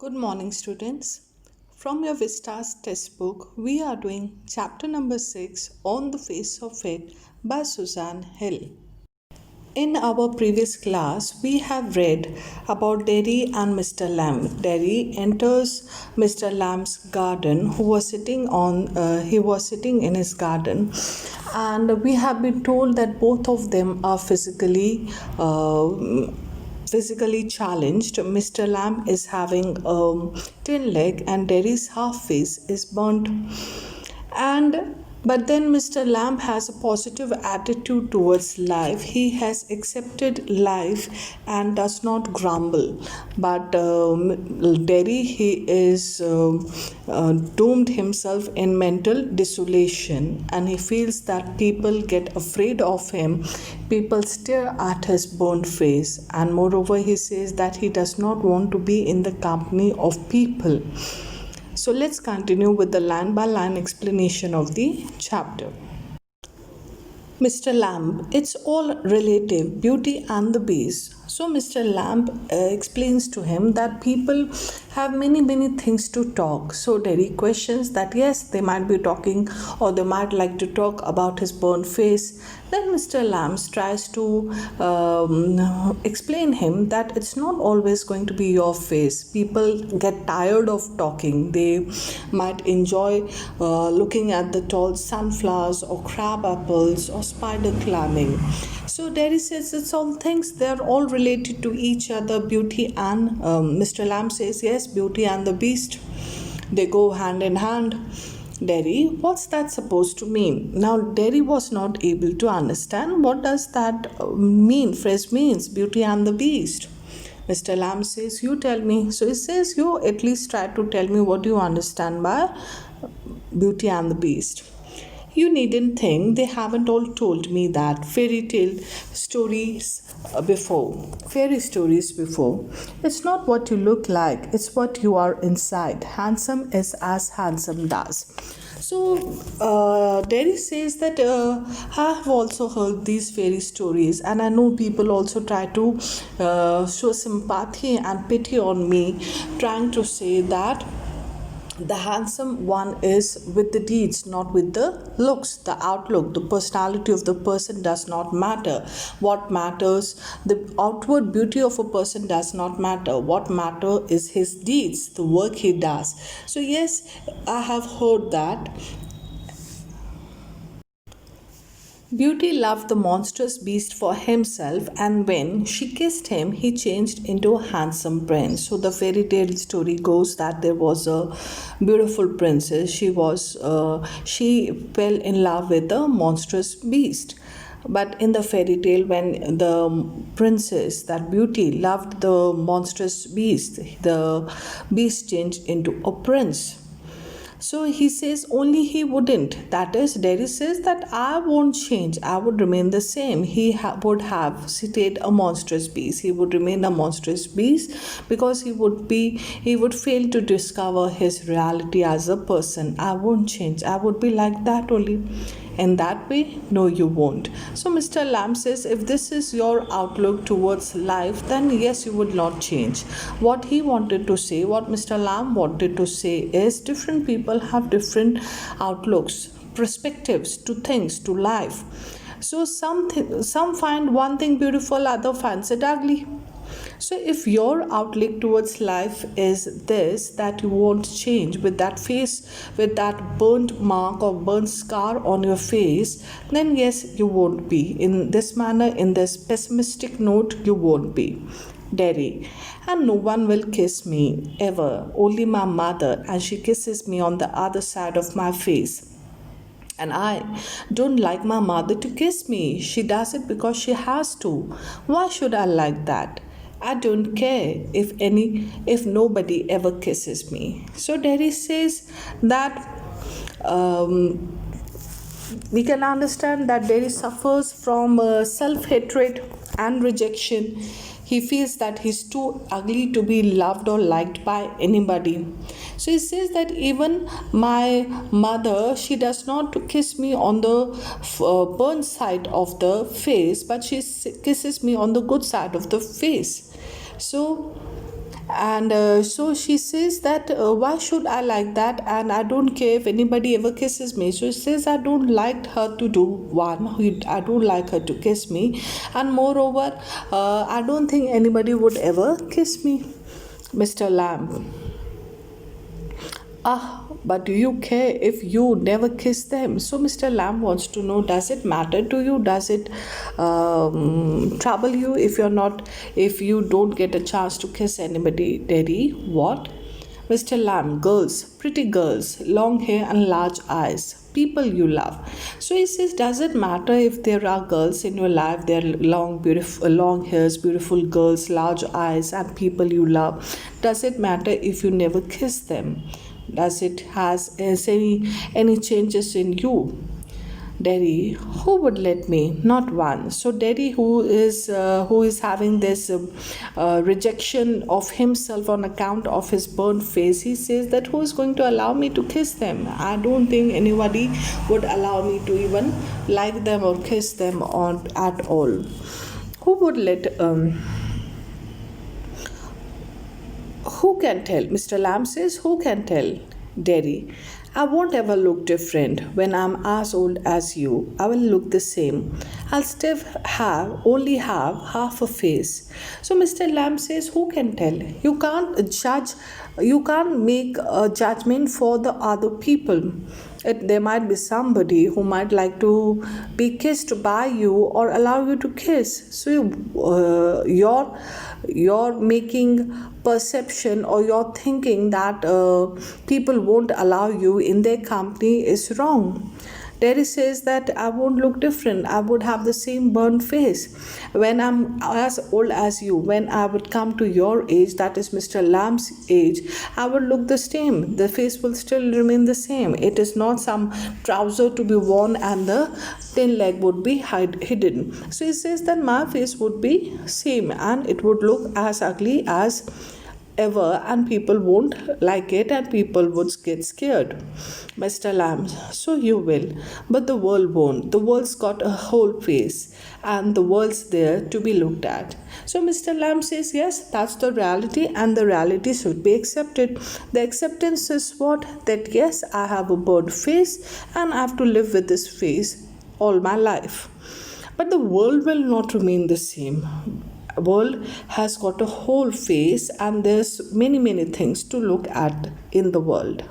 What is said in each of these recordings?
Good morning, students. From your Vistas test book, we are doing chapter number 6 On the Face of It by Suzanne Hill. In our previous class, we have read about Derry and Mr. Lamb. Derry enters Mr. Lamb's garden, who was sitting in his garden, and we have been told that both of them are physically challenged. Mr. Lamb is having a tin leg and Derry's half face is burnt. But then Mr. Lamb has a positive attitude towards life. He has accepted life and does not grumble. But Derry, he is doomed himself in mental desolation, and he feels that people get afraid of him. People stare at his burnt face, and moreover, he says that he does not want to be in the company of people. So let's continue with the line by line explanation of the chapter. Mr. Lamb, it's all relative, Beauty and the Beast. So Mr. Lamb explains to him that people have many things to talk. So Derry questions that yes, they might be talking or they might like to talk about his burnt face. Then Mr. Lamb tries to explain him that it's not always going to be your face. People get tired of talking. They might enjoy looking at the tall sunflowers or crab apples or spider climbing. So Derry says it's all things, they're all related to each other, Beauty and Mr. Lamb says yes, Beauty and the Beast, they go hand in hand. Derry, what's that supposed to mean? Now Derry was not able to understand what does that phrase means, Beauty and the Beast. Mr. Lamb says, you tell me. So he says, you at least try to tell me what you understand by Beauty and the Beast. You needn't think they haven't all told me that fairy stories before. It's not what you look like, it's what you are inside. Handsome is as handsome does. So Derry says that I have also heard these fairy stories, and I know people also try to show sympathy and pity on me, trying to say that the handsome one is with the deeds, not with the looks, the outlook, the personality of the person does not matter. What matters, the outward beauty of a person does not matter. What matter is his deeds, the work he does. So yes, I have heard that. Beauty loved the monstrous beast for himself, and when she kissed him, he changed into a handsome prince. So the fairy tale story goes that there was a beautiful princess. She fell in love with the monstrous beast. But in the fairy tale, when the princess, that Beauty, loved the monstrous beast, the beast changed into a prince. So he says only he wouldn't. That is, Derry says that I won't change. I would remain the same. He would have stayed a monstrous beast. He would remain a monstrous beast because he would fail to discover his reality as a person. I won't change. I would be like that only. In that way, no, you won't. So Mr. Lamb says, if this is your outlook towards life, then yes, you would not change. What he wanted to say, what Mr. Lamb wanted to say is different people have different outlooks, perspectives to things, to life. So some find one thing beautiful, other finds it ugly. So if your outlook towards life is this, that you won't change with that face, with that burnt mark or burnt scar on your face, then yes, you won't be. In this manner, in this pessimistic note, you won't be. Derry, and no one will kiss me ever, only my mother, and she kisses me on the other side of my face. And I don't like my mother to kiss me. She does it because she has to. Why should I like that? I don't care if nobody ever kisses me. So Derry says that we can understand that Derry suffers from self-hatred and rejection. He feels that he's too ugly to be loved or liked by anybody. So he says that even my mother, she does not kiss me on the burnt side of the face, but she kisses me on the good side of the face. So And so she says that why should I like that, and I don't care if anybody ever kisses me. So she says I don't like her to do one, I don't like her to kiss me, and moreover I don't think anybody would ever kiss me. Mr. Lamb: ah, but do you care if you never kiss them? So Mr. Lamb wants to know, does it matter to you? Does it trouble you if you don't get a chance to kiss anybody? Daddy, what? Mr. Lamb: girls, pretty girls, long hair and large eyes, people you love. So he says, does it matter if there are girls in your life? There are long, beautiful, long hairs, beautiful girls, large eyes, and people you love. Does it matter if you never kiss them? Does it has any changes in you? Daddy: who would let me? Not one. So Daddy, who is having this rejection of himself on account of his burnt face, he says that who is going to allow me to kiss them? I don't think anybody would allow me to even like them or kiss them on at all. Who would let who can tell? Mr. Lamb says, who can tell? Daddy: I won't ever look different. When I'm as old as you, I will look the same. I'll still only have half a face. So Mr. Lamb says, who can tell? You can't judge, you can't make a judgment for the other people. There might be somebody who might like to be kissed by you or allow you to kiss. So you're making perception, or you're thinking that people won't allow you in their company is wrong. Daddy says that I won't look different. I would have the same burnt face. When I'm as old as you, when I would come to your age, that is Mr. Lamb's age, I would look the same. The face will still remain the same. It is not some trouser to be worn and the thin leg would be hidden. So he says that my face would be same and it would look as ugly as ever, and people won't like it and people would get scared. Mr. Lamb: so you will, but the world won't. The world's got a whole face and the world's there to be looked at. So Mr. Lamb says, yes, that's the reality and the reality should be accepted. The acceptance is what? That yes, I have a bird face and I have to live with this face all my life. But the world will not remain the same. World has got a whole face and there's many things to look at in the world.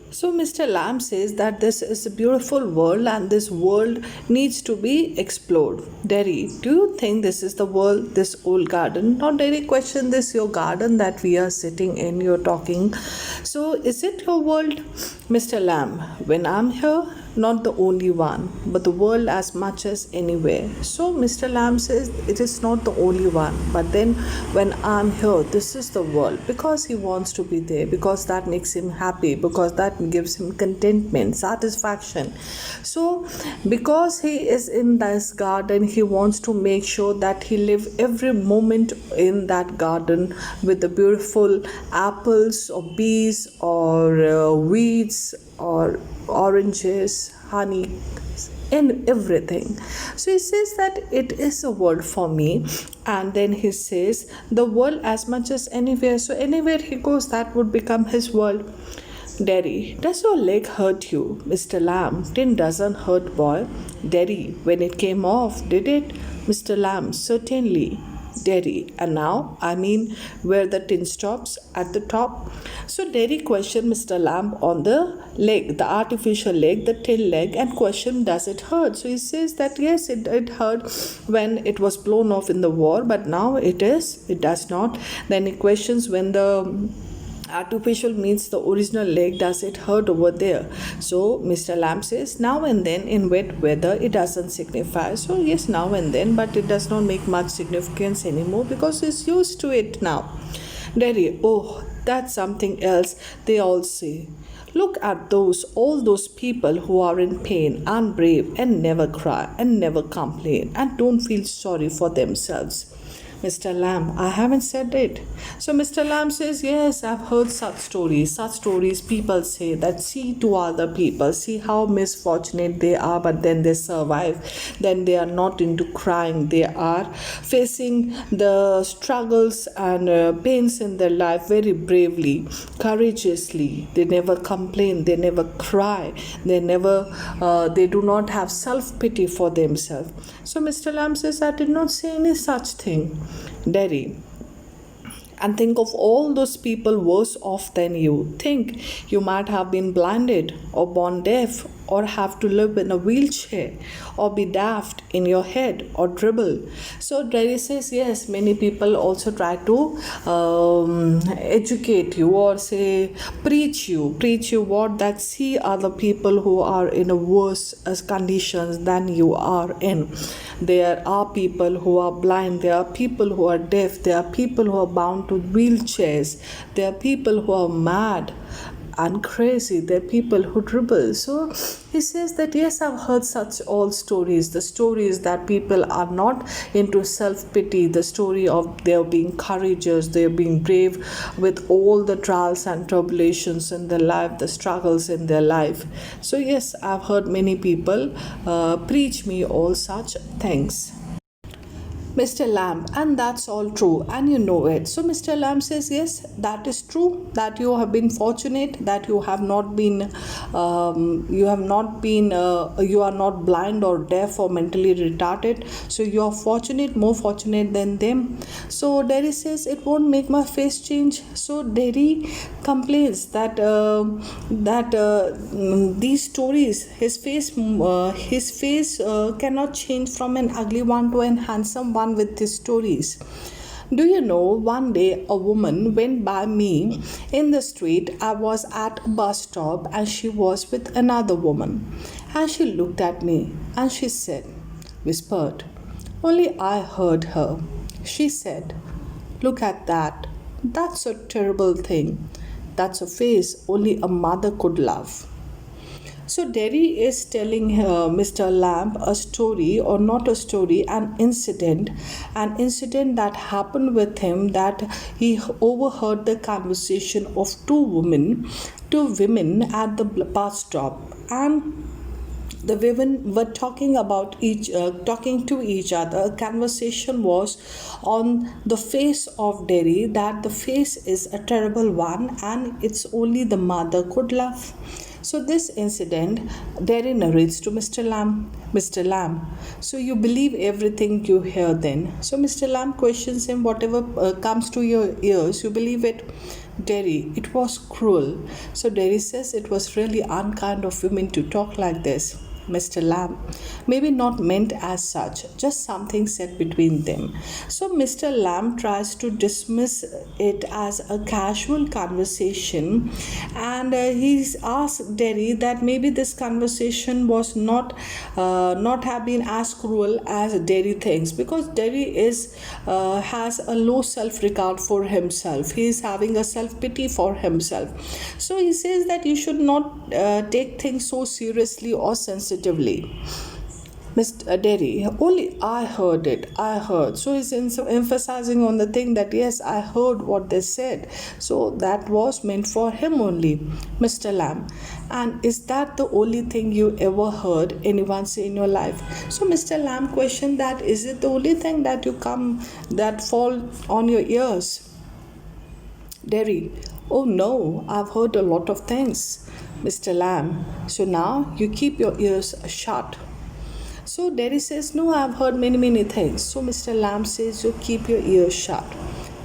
So Mr. Lamb says that this is a beautiful world and this world needs to be explored. Derry, do you think this is the world, this old garden? Not Derry, question this, your garden that we are sitting in, you're talking. So is it your world? Mr. Lamb: when I'm here, not the only one, but the world as much as anywhere. So Mr. Lamb says it is not the only one, but then when I'm here, this is the world, because he wants to be there, because that makes him happy, because that gives him contentment, satisfaction. So because he is in this garden, he wants to make sure that he live every moment in that garden with the beautiful apples or bees or weeds or oranges, honey, and everything. So he says that it is a world for me, and then he says the world as much as anywhere. So anywhere he goes, that would become his world. Derry, does your leg hurt you? Mr. Lamb: tin doesn't hurt, boy. Derry, when it came off, did it? Mr. Lamb: certainly. Derry, and now, I mean, where the tin stops at the top. So Derry questioned Mr. Lamb on the leg, the artificial leg, the tin leg, and questioned, does it hurt? So he says that yes, it hurt when it was blown off in the war, but now it does not. Then he questions, when the artificial means the original leg, does it hurt over there? So Mr. Lamb says, now and then in wet weather it doesn't signify. So yes, now and then, but it does not make much significance anymore because he's used to it now. Derry, oh, that's something else they all say. Look at all those people who are in pain and brave and never cry and never complain and don't feel sorry for themselves. Mr. Lamb, I haven't said it. So Mr. Lamb says, yes, I've heard such stories. Such stories people say that see to other people, see how misfortunate they are, but then they survive. Then they are not into crying. They are facing the struggles and pains in their life very bravely, courageously. They never complain. They never cry. They do not have self-pity for themselves. So Mr. Lamb says, I did not say any such thing. Derry, and think of all those people worse off than you. Think you might have been blinded or born deaf or have to live in a wheelchair or be daft in your head or dribble. So Derry says, yes, many people also try to educate you or say preach you what that see other people who are in a worse conditions than you are in. There are people who are blind, there are people who are deaf, there are people who are bound to wheelchairs, there are people who are mad and crazy, there are people who dribble. So he says that yes, I've heard such all stories, the stories that people are not into self-pity, the story of their being courageous, they're being brave with all the trials and tribulations in their life, the struggles in their life. So yes, I've heard many people preach me all such things. Mr. Lamb, and that's all true, and you know it. So Mr. Lamb says, yes, that is true. That you have been fortunate. That you have not been, you are not blind or deaf or mentally retarded. So you are fortunate, more fortunate than them. So Derry says, it won't make my face change. So Derry complains that these stories, his face cannot change from an ugly one to an handsome one with his stories. Do you know, one day a woman went by me in the street. I was at a bus stop and she was with another woman. And she looked at me and she whispered, only I heard her. She said, look at that. That's a terrible thing. That's a face only a mother could love. So Derry is telling Mr. Lamb a story, or not a story, an incident that happened with him, that he overheard the conversation of two women at the bus stop, and the women were talking to each other. A conversation was on the face of Derry, that the face is a terrible one and it's only the mother could love. So this incident, Derry narrates to Mr. Lamb. Mr. Lamb, so you believe everything you hear then? So Mr. Lamb questions him, whatever comes to your ears, you believe it? Derry, it was cruel. So Derry says, it was really unkind of women to talk like this. Mr. Lamb, maybe not meant as such, just something said between them. So Mr. Lamb tries to dismiss it as a casual conversation, and he's asked Derry that maybe this conversation was not have been as cruel as Derry thinks, because Derry has a low self-regard for himself. He is having a self-pity for himself. So he says that you should not take things so seriously or sensitively. Mr. Derry, only I heard it. I heard. So he's emphasizing on the thing that yes, I heard what they said. So that was meant for him only. Mr. Lamb, and is that the only thing you ever heard anyone say in your life? So Mr. Lamb questioned that, is it the only thing that fall on your ears? Derry, oh no, I've heard a lot of things. Mr. Lamb, so now you keep your ears shut. So Derry says, no, I've heard many things. So Mr. Lamb says, you keep your ears shut.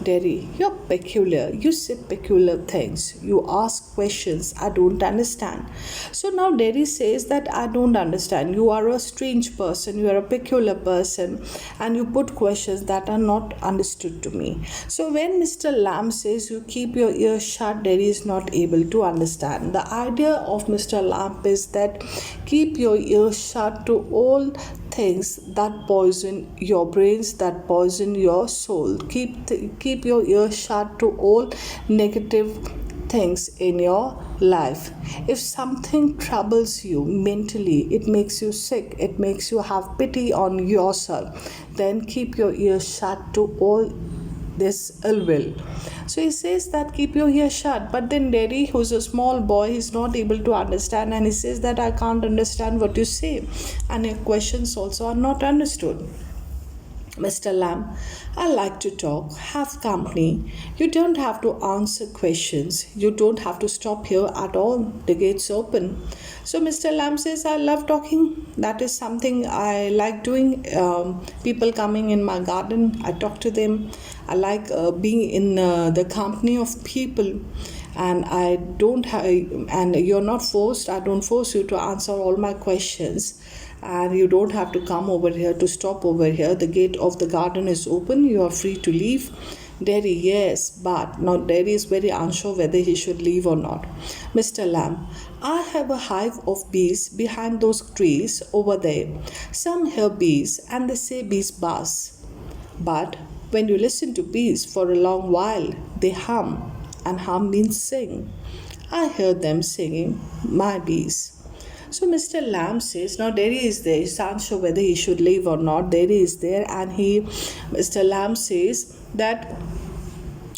Derry, you're peculiar. You say peculiar things. You ask questions I don't understand. So now Derry says that I don't understand. You are a strange person. You are a peculiar person. And you put questions that are not understood to me. So when Mr. Lamb says you keep your ears shut, Derry is not able to understand. The idea of Mr. Lamb is that keep your ears shut to all things that poison your brains, that poison your soul. Keep your ears shut to all negative things in your life. If something troubles you mentally, it makes you sick, it makes you have pity on yourself, then keep your ears shut to all this ill will. So he says that keep your ears shut. But then Derry, who's a small boy, he's not able to understand, and he says that I can't understand what you say, and your questions also are not understood. Mr. Lamb, I like to talk, have company. You don't have to answer questions. You don't have to stop here at all. The gate's open. So Mr. Lamb says, I love talking. That is something I like doing. People coming in my garden, I talk to them. I like being in the company of people, and I don't have, and you're not forced, I don't force you to answer all my questions, and you don't have to come over here to stop over here. The gate of the garden is open, you are free to leave. Derry, yes, but now Derry is very unsure whether he should leave or not. Mr. Lamb, I have a hive of bees behind those trees over there. Some hear bees and they say bees buzz, but when you listen to bees for a long while, they hum, and hum means sing. I heard them singing, my bees. So Mr. Lamb says, now Derry is there. He's unsure whether he should leave or not. Derry is there, and Mr. Lamb says that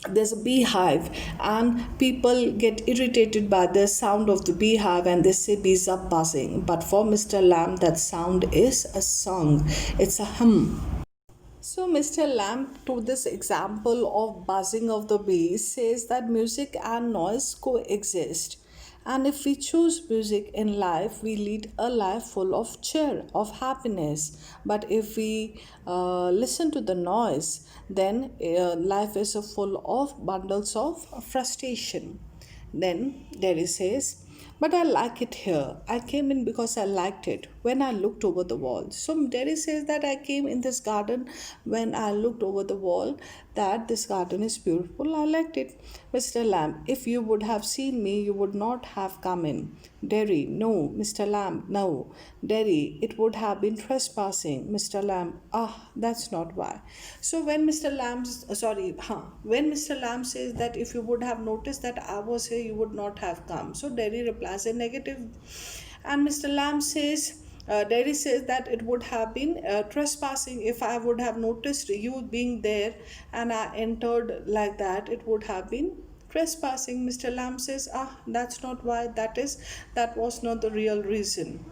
there's a beehive, and people get irritated by the sound of the beehive, and they say bees are buzzing. But for Mr. Lamb, that sound is a song. It's a hum. So, Mr. Lamb, to this example of buzzing of the bees, says that music and noise coexist. And if we choose music in life, we lead a life full of cheer, of happiness. But if we listen to the noise, then life is full of bundles of frustration. Then Derry says, but I like it here. I came in because I liked it when I looked over the wall. So Derry says that I came in this garden when I looked over the wall, that this garden is beautiful. I liked it. Mr. Lamb, if you would have seen me, you would not have come in. Derry, no. Mr. Lamb, no. Derry, it would have been trespassing. Mr. Lamb, that's not why. So when Mr. Lamb says that if you would have noticed that I was here, you would not have come. So Derry replies a negative, and Mr. Lamb says. Derry says that it would have been trespassing if I would have noticed you being there and I entered like that. It would have been trespassing. Mr. Lamb says, that's not why. That was not the real reason.